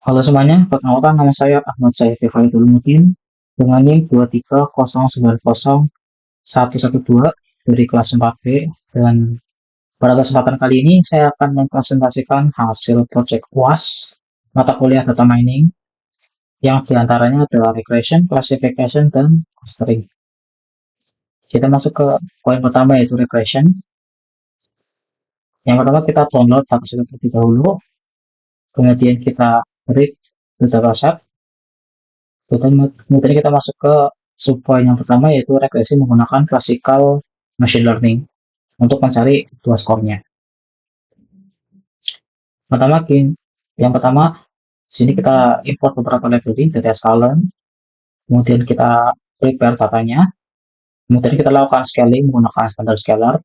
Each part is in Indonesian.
Halo semuanya, perkenalkan nama saya Ahmad Saifi Faidulmutin dengan NIM 230901112 dari kelas 4B, dan pada kesempatan kali ini saya akan mempresentasikan hasil proyek UAS mata kuliah data mining yang diantaranya adalah regression, classification, dan clustering. Kita masuk ke poin pertama, yaitu regression. Yang pertama, kita download dataset terlebih dahulu, kemudian kita read the dataset. Kemudian kita masuk ke subpoint yang pertama, yaitu regresi menggunakan classical machine learning untuk mencari dua skornya. Yang pertama, sini kita import beberapa library dari sklearn, kemudian kita prepare datanya, kemudian kita lakukan scaling menggunakan standard scalar,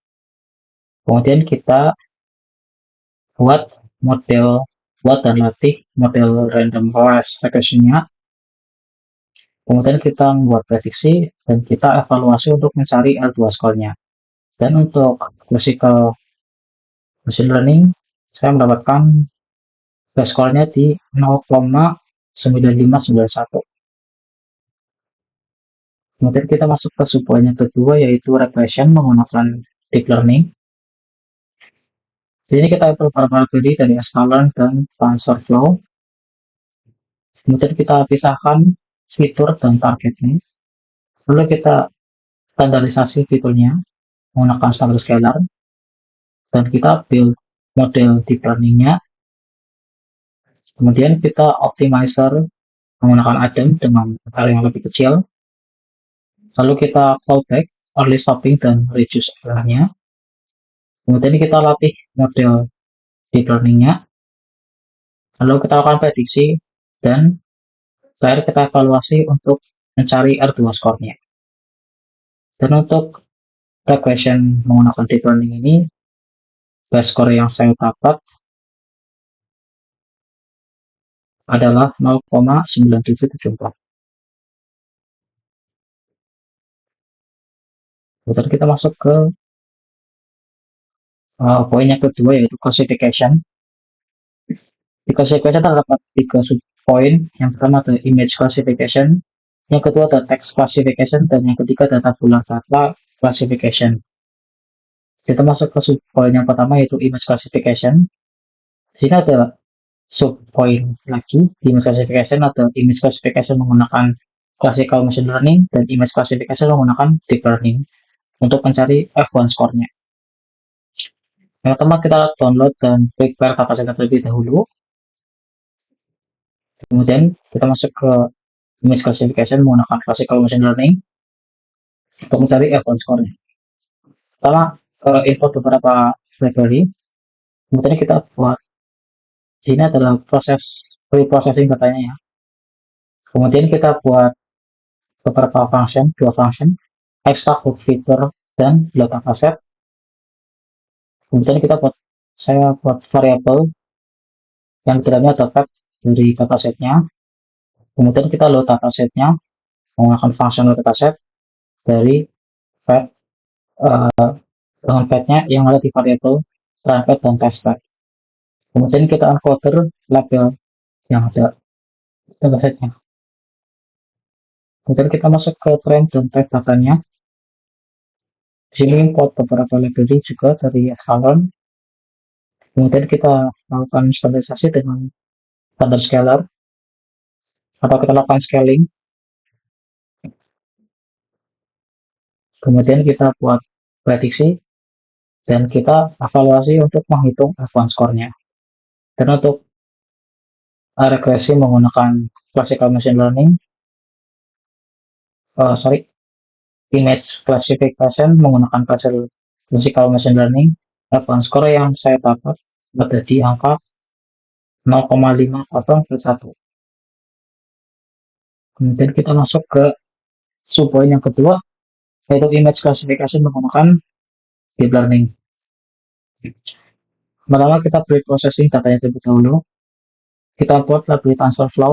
kemudian kita buat dan latih model random forest regression-nya. Kemudian kita membuat prediksi dan kita evaluasi untuk mencari L2 skornya. Dan untuk classical machine learning, saya mendapatkan skornya di 0,9591. Kemudian kita masuk ke subpoint yang kedua, yaitu regression menggunakan deep learning. Di sini kita beberapa library dari sklearn dan TensorFlow. Kemudian kita pisahkan fitur dan targetnya. Lalu kita standarisasi fiturnya menggunakan standard scalar, dan kita build model deep learning-nya. Kemudian kita optimizer menggunakan ADEM dengan area yang lebih kecil. Lalu kita callback, early stopping, dan reduce error-nya. Kemudian kita latih model deep learning-nya. Lalu kita lakukan prediksi, dan terakhir kita evaluasi untuk mencari R2 skornya. Dan untuk regression menggunakan deep learning ini, base score yang saya dapat adalah 0,9774. Kemudian kita masuk ke poin yang kedua, yaitu classification. Di classification terdapat 3 subpoint. Yang pertama adalah image classification, yang kedua adalah text classification, dan yang ketiga adalah tabular data classification. Kita masuk ke subpoint yang pertama, yaitu image classification. Di sini ada subpoint lagi. Di image classification ada image classification menggunakan classical machine learning dan image classification menggunakan deep learning untuk mencari F1 skornya. Yang pertama, kita download dan prepare dataset terlebih dahulu. Kemudian kita masuk ke image classification menggunakan classical machine learning untuk mencari F1 skornya. Pertama, import beberapa library. Kemudian kita buat, di sini adalah proses pre-processing datanya ya. Kemudian kita buat beberapa function, dua function, extract hook feature dan load dataset. Kemudian saya buat variable yang dalamnya dapat dari datasetnya. Kemudian kita load datasetnya menggunakan function load dataset dari fetch dengan fetch-nya yang ada di variable trumpet dan testbed. Kemudian kita encoder label yang ada datasetnya. Kemudian kita masuk ke train dan type datanya. Di sini import beberapa library juga dari sklearn. Kemudian kita lakukan standarisasi dengan standard scalar, atau kita lakukan scaling. Kemudian kita buat prediksi dan kita evaluasi untuk menghitung F1 skornya. Dan untuk regresi menggunakan classical machine learning, image classification menggunakan classical machine learning, F1 score yang saya dapat ada di angka 0,5041. Kemudian kita masuk ke subpoint yang kedua, yaitu image classification menggunakan deep learning. Pertama, kita pre-processing datanya terlebih dahulu. Kita buat library TensorFlow.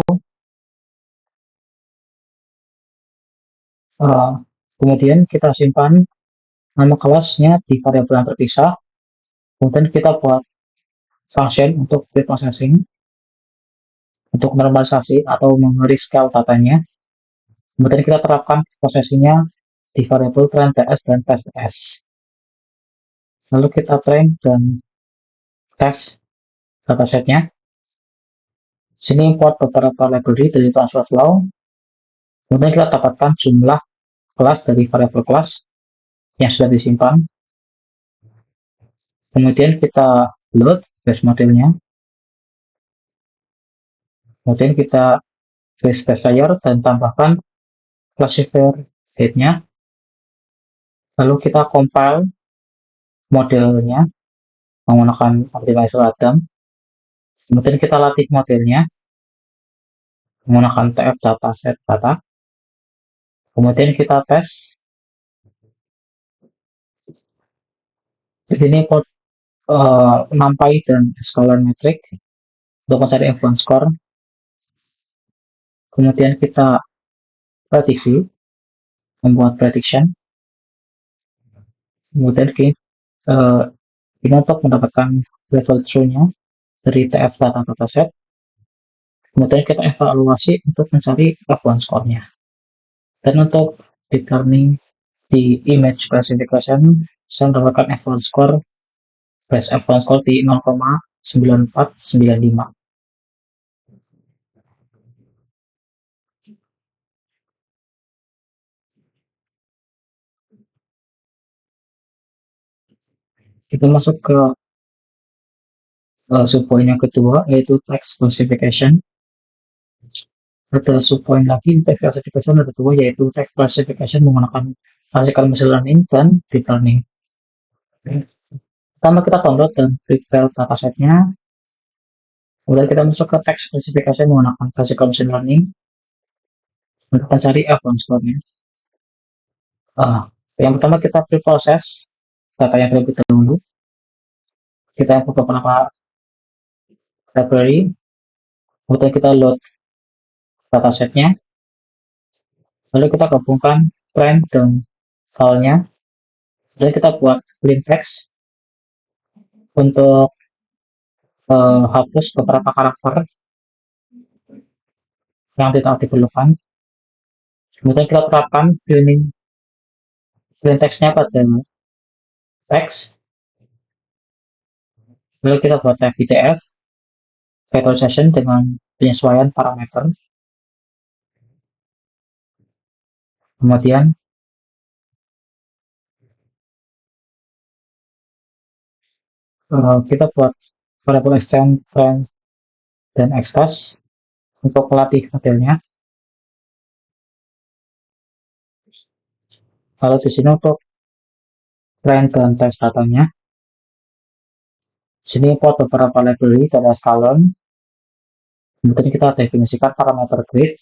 Kemudian kita simpan nama kelasnya di variabel yang terpisah. Kemudian kita buat function untuk pre-processing. untuk normalisasi atau merescale datanya. Kemudian kita terapkan prosesinya di variabel train TS dan test TS. Lalu kita train dan tes datasetnya. Sini import beberapa library dari TransferFlow. Kemudian kita dapatkan jumlah kelas dari variabel kelas yang sudah disimpan. Kemudian kita load base modelnya. Kemudian kita base layer dan tambahkan classifier date-nya. Lalu kita compile modelnya menggunakan optimizer Adam. Kemudian kita latih modelnya menggunakan tf dataset data. Kemudian kita tes. Di sini NumPy dan scalar metric untuk mencari influence score. Kemudian kita prediksi, membuat prediction. Kemudian ini untuk mendapatkan level true-nya dari tf data dataset. Kemudian kita evaluasi untuk mencari influence score-nya. Dan untuk deep learning di image classification, saya mendapatkan influence score base influence score di 0,9495. Kita masuk ke subpoint yang kedua, yaitu text classification. Ada subpoint lagi text classification ada dua, yaitu text classification menggunakan classical machine learning dan deep learning. Pertama kita download dan prepare datasetnya. Kemudian kita masuk ke text classification menggunakan classical machine learning untuk mencari influence score-nya. Yang pertama kita preproses data yang terlebih dahulu. Kita input beberapa library, kemudian kita load datasetnya, lalu kita gabungkan train dan filenya, dan kita buat plain text untuk hapus beberapa karakter yang tidak diperlukan. Kemudian kita terapkan plain textnya pada teks, lalu kita buat VDF vectorization dengan penyesuaian parameter. Kemudian kita buat variable extend, train, dan extest untuk melatih modelnya. Lalu di sini untuk train dan test datanya. Sini import beberapa library dari Scalon. Kemudian kita definisikan parameter grid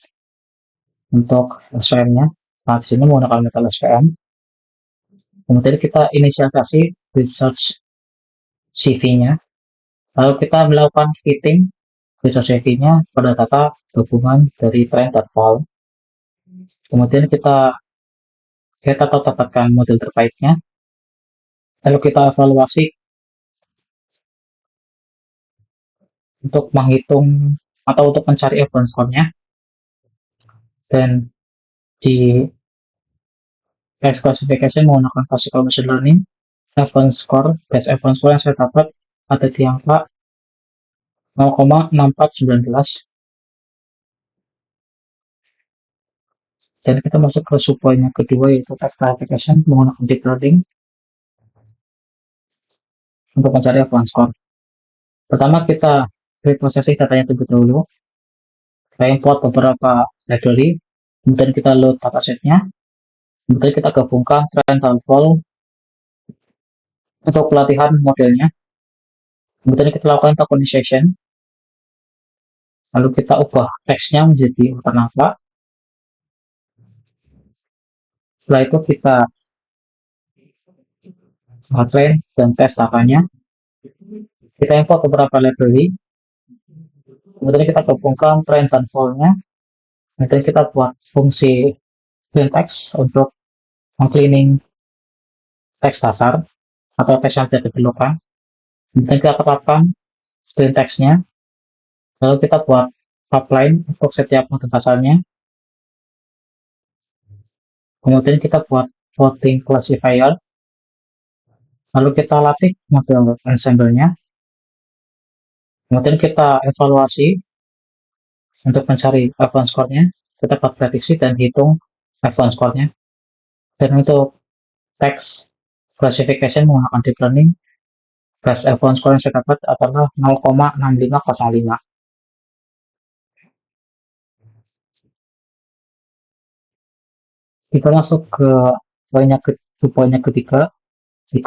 untuk SVM-nya. Nah, di sini menggunakan metode SVM. Kemudian kita inisialisasi grid search CV-nya. Lalu kita melakukan fitting grid search CV-nya pada data gabungan dari train dan val. Kemudian kita tahu dapatkan model terbaiknya. Lalu kita evaluasi untuk menghitung atau untuk mencari influence score-nya. Dan di text classification menggunakan classical machine learning, influence score, base influence score yang saya dapat ada di angka 0,6419. Dan kita masuk ke subpoint yang kedua, yaitu text classification menggunakan deep learning untuk mencari influence score. Pertama kita reprocessing datanya terlebih dahulu. Kita import beberapa library, kemudian kita load datasetnya, kemudian kita gabungkan train dan val untuk pelatihan modelnya. Kemudian kita lakukan tokenization, lalu kita ubah teksnya menjadi urutan angka. Setelah itu kita train dan tes datanya. Kita import beberapa library, kemudian kita gabungkan train dan val-nya. Kemudian kita buat fungsi clean text untuk meng-cleaning teks dasar atau teks yang tidak diperlukan. Kemudian kita terapkan clean text-nya. Lalu kita buat pipeline untuk setiap metode dasarnya. Kemudian kita buat voting classifier, lalu kita latih model ensemble-nya. Kemudian kita evaluasi untuk mencari advance score-nya. Kita buat prediksi dan hitung advance score-nya. Dan untuk text classification menggunakan deep learning, best advance score yang saya dapat adalah 0,6505. Kita masuk ke poinnya ketiga di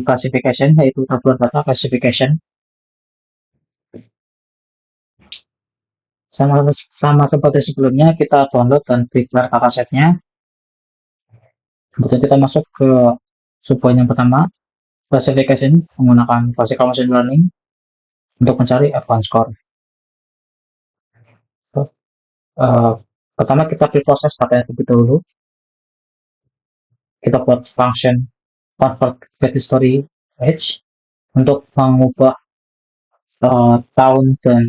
classification, yaitu tabular data classification. Sama seperti sebelumnya, kita download dan prepare datasetnya. Kemudian kita masuk ke subpoint yang pertama, classification menggunakan classical machine learning untuk mencari advance score. Pertama kita preproses data yang terlebih dahulu. Kita buat function convert get history age untuk mengubah tahun dan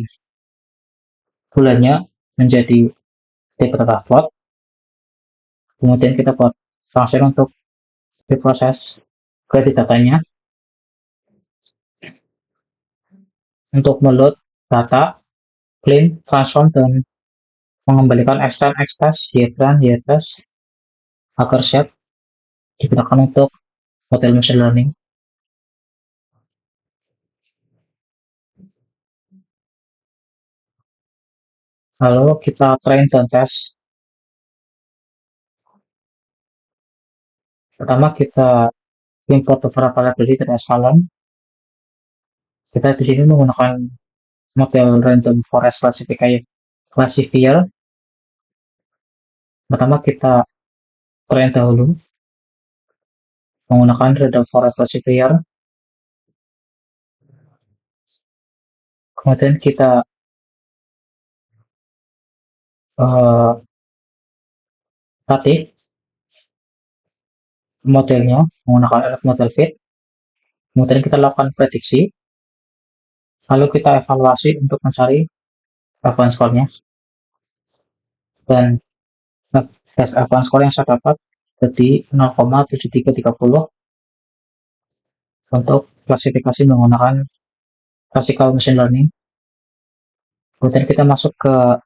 bulannya menjadi tipe data float. Kemudian kita buat function untuk diproses kredit datanya untuk meload data, clean, transform, dan mengembalikan extend, extest, ytran, ytest agar set digunakan untuk model machine learning. Lalu kita train dan test. Pertama kita import beberapa library dari Escalon. Kita di sini menggunakan model random forest classifier. Pertama kita train dahulu menggunakan random forest classifier. Kemudian kita latih modelnya menggunakan elf model fit. Kemudian kita lakukan prediksi. Lalu kita evaluasi untuk mencari advance score-nya. Dan advance score yang saya dapat jadi 0,7330 untuk klasifikasi menggunakan classical machine learning. Kemudian kita masuk ke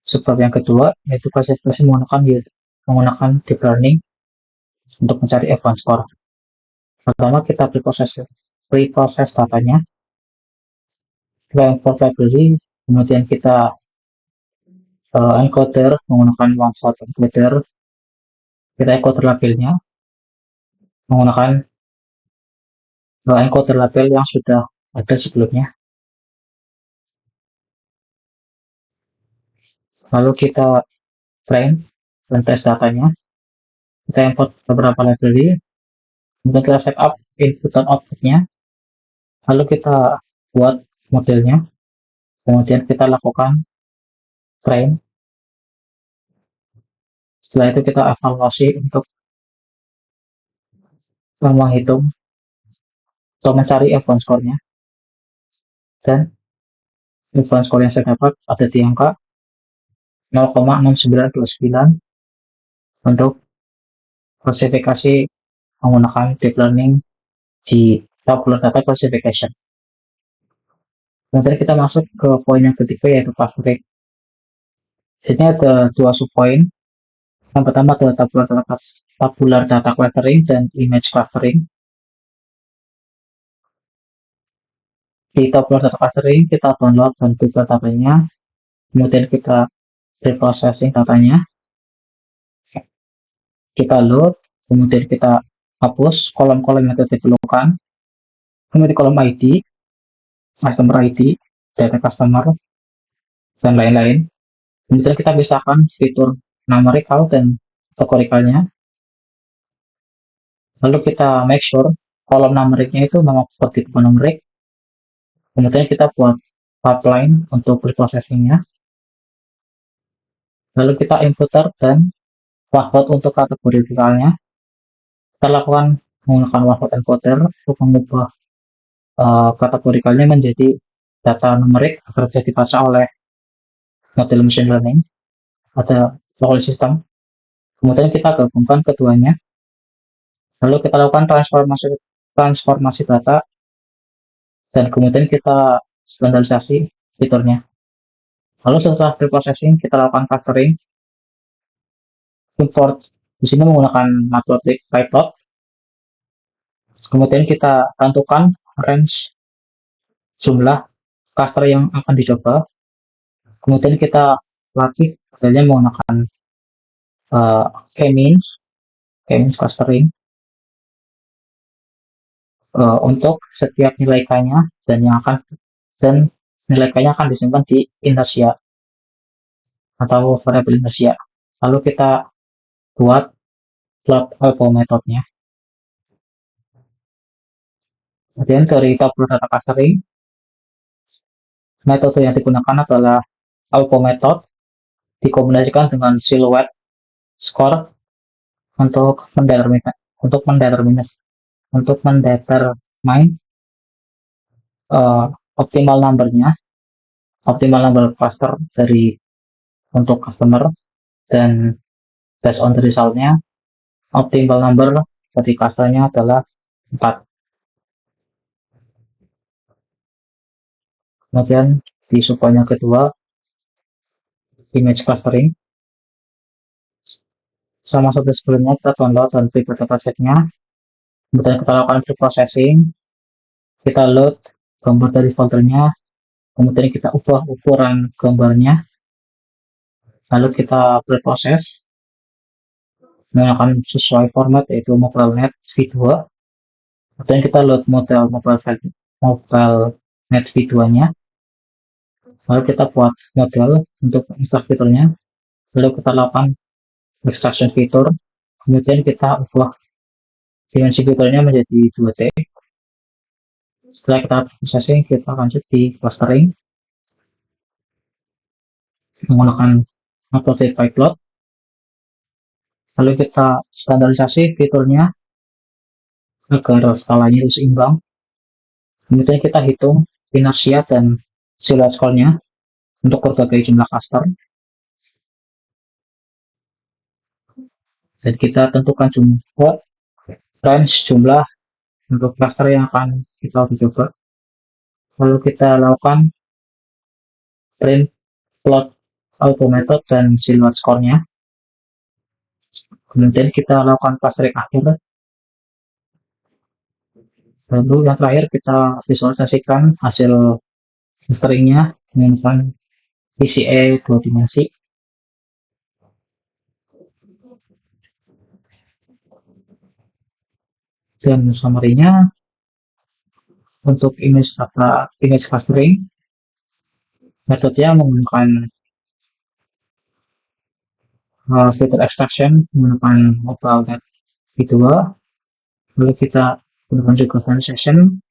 subbab yang kedua, yaitu klasifikasi menggunakan deep learning untuk mencari advance score. Pertama kita preproses datanya, kita import library, kemudian kita encoder menggunakan one-shot encoder, kita encoder labelnya menggunakan encoder label yang sudah ada sebelumnya. Lalu kita train dan test datanya. Kita import beberapa library, kemudian kita setup input dan outputnya. Lalu kita buat modelnya, kemudian kita lakukan train. Setelah itu kita evaluasi untuk menghitung atau mencari advance score-nya. Dan advance score yang saya dapat ada di angka 0,6929 untuk klasifikasi menggunakan deep learning di tabular data classification. Kemudian kita masuk ke poin yang ketiga, yaitu clustering. Ini ada dua subpoin. Yang pertama adalah tabular data clustering dan image clustering. Di tabular data clustering kita download dan prepare datanya, kemudian kita reprocessing datanya, kita load, kemudian kita hapus kolom-kolom yang tidak diperlukan, kemudian kolom ID, customer ID, data customer, dan lain-lain. Kemudian kita pisahkan fitur numerical dan categoricalnya. Lalu kita make sure kolom numericnya itu memang bertipe numeric. Kemudian kita buat pipeline untuk preprocessingnya. Lalu kita inputer dan wahot untuk kategoricalnya. Kita lakukan menggunakan wahot encoder untuk mengubah kategoricalnya menjadi data numerik agar bisa dibaca oleh model machine learning, ada local system. Kemudian kita gabungkan keduanya, lalu kita lakukan transformasi data, dan kemudian kita standarisasi fiturnya. Lalu setelah preprocessing, kita lakukan clustering, import di sini menggunakan matplotlib pyplot. Kemudian kita tentukan range jumlah cluster yang akan dicoba. Kemudian kita latih modelnya menggunakan k-means clustering untuk setiap nilai k-nya, dan nilai k-nya akan disimpan di inertia atau variabel inertia. Lalu kita buat plot alpha metodenya. Kemudian dari tabel data clustering, metode yang digunakan adalah alpha method dikombinasikan dengan silhouette score untuk mendetermine optimal number cluster dari untuk customer, dan based on the resultnya optimal number dari clusternya adalah 4. Kemudian di subpoint yang kedua, image clustering, sama seperti sebelumnya kita download dan prepare datasetnya, kemudian kita lakukan preprocessing, kita load gambar dari foldernya, kemudian kita ubah ukuran gambarnya, lalu kita preprocess menggunakan sesuai format yaitu MobileNet v2. Kemudian kita load model MobileNet v2-nya, lalu kita buat model untuk extract fiturnya, lalu kita lakukan extraction fitur, kemudian kita ubah dimensi fiturnya menjadi 2D. Setelah kita processing, kita lanjut di clustering menggunakan matplotlib pyplot, lalu kita standarisasi fiturnya agar skalanya itu seimbang. Kemudian kita hitung inersia dan silhouette score-nya untuk berbagai jumlah cluster, dan kita tentukan range jumlah untuk cluster yang akan kita coba. Lalu kita lakukan print plot alpha method dan silhouette score-nya. Kemudian kita lakukan clustering akhir. Lalu yang terakhir kita visualisasikan hasil clusteringnya menggunakan PCA 2 dimensi. Dan summary-nya untuk image clustering, metodenya menggunakan fitur extraction menggunakan MobileNet v2, lalu kita gunakan juga translation.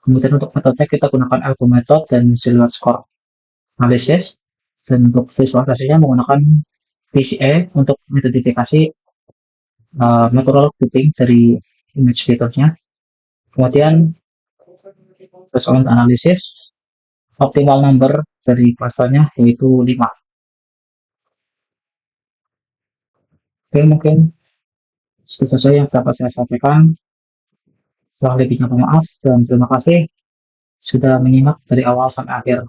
Kemudian untuk metode kita gunakan alpha method dan silhouette score analysis, dan untuk visualisasinya menggunakan PCA untuk mengidentifikasi natural grouping dari image fiturnya. Kemudian threshold analysis, optimal number dari clusternya yaitu 5. Oke, mungkin segitu saja yang dapat saya sampaikan. Kurang lebihnya maaf, dan terima kasih sudah menyimak dari awal sampai akhir.